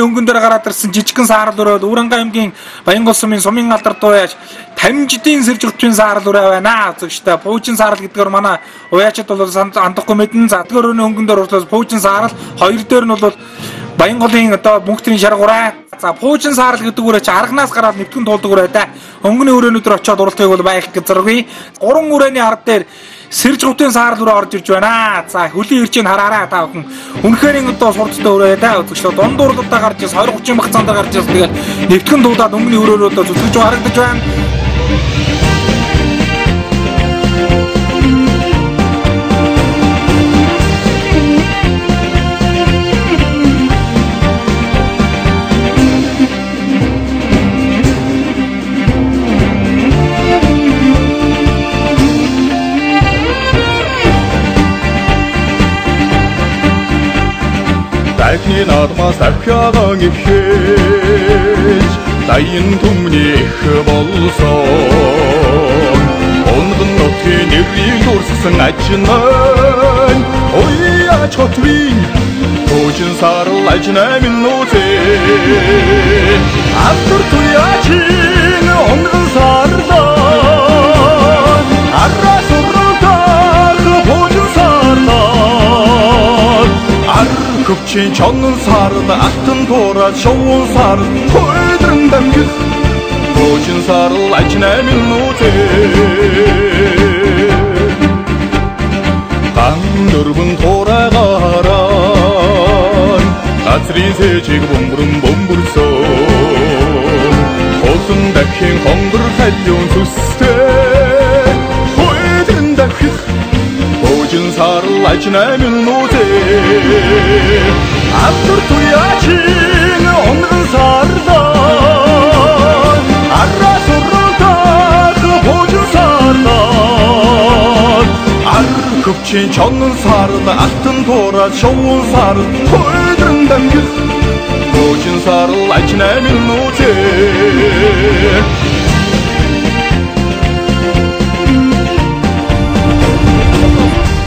хөнгөн дээр гараад ирсэн жижигхэн саарл өрөөд Уранга аймгийн Баянгол сумын сумын алдар дууяж 50 жилийн сэрж өвчийн саарл өрөө байна. Зөвштэй пуужин саарл гэдгээр манай уяачид бол андахгүй мэдэн задгаар өрөөний хөнгөн дээр урлаж пуужин саарл хоёр дээр нь бол Баянголын одоо мөнхтрийн шаргураа. За пуужин саарл гэдэг үрээ чи арганаас гараад нэвтгэн туулдаг үрээ да. Өнгөний өрөөнөдөр очиод уралтыг бол байх гэж зэрэг. Гурван үрээний ард дээр сэрж гутын саарл руу орж ирж байна. За хөлийн ирчийг хараараа та бүхэн. Үнэхээр одоо сурцтай өрөө да. Зөвшөө дундуурлуудаа гарч ирс 20-30 мах цаандаа гарч ирс тэгээд нэвтгэн дуудаад өнгөний өрөөнөөдөө зүтгэж харагдаж байна. Дахны надмаас дахиагаан ихэж дайын түмний их болсон онгон нутгийн нэрийг дурссан ажнаа уяач хотвийн пуужин саарл ажнаа минь нүзээ автор туяачин онгон саарлаа аррас уртаа пуужин саарлаа Көпчин чонн сард алтан туураад шовун сард хойдрон дамжих пуужин сарл ажнаа минь нүзээ ган дөрвөн туураагараа газрын сэжиг бөмбөрсөн хосон дахин хонгор халиун сүстэй хойдрон дамжих пуужин сарл ажнаа минь нүзээ автор туяачин онгон саарлаа аррас уртаа пуужин саарлаа ар көпчин чонн сард алтан туураад шовун сард хойдрон дамжих пуужин сарл ажнаа минь нүзээ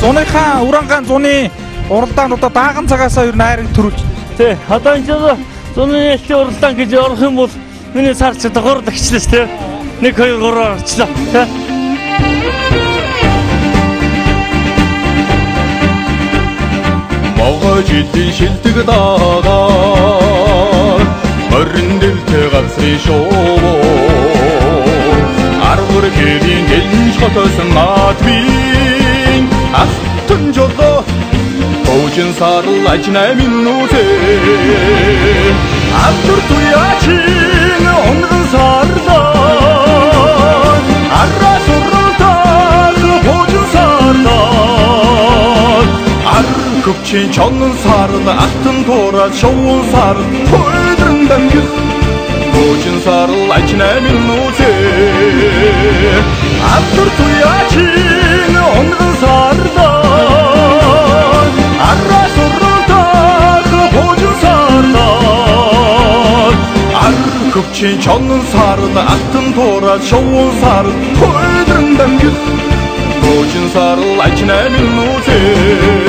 Зуныхаа Урангаан зуны уралдаануудаа дааган цагаасаа ер нь айрыг төрүүлж. Тий, одоо энэ зуны нээлтийн уралдаан гэж орох юм бол миний цаар ч одоо 3 дагчлаас тий. 1 2 3 орчлоо тий. Могой жилийн шилдэг дагаа морин дэлтэй газрын шоу аргар гэрийн гэлж хотосон наадвийн алтан жолоо пуужин сарл ажнаа минь нүзээ автор туяачин онгон саарлаа аррас уртаа пуужин саарлаа ар көпчин чонн сард алтан туураад шовун сард хойдрон дамжих пуужин сарл ажнаа минь нүзээ автор туяачин онгон саарлаа аррас уртаа пуужин саарлаа ар көпчин чонн сард алтан туураад шовун сард хойдрон дамжих пуужин сарл ажнаа минь нүзээ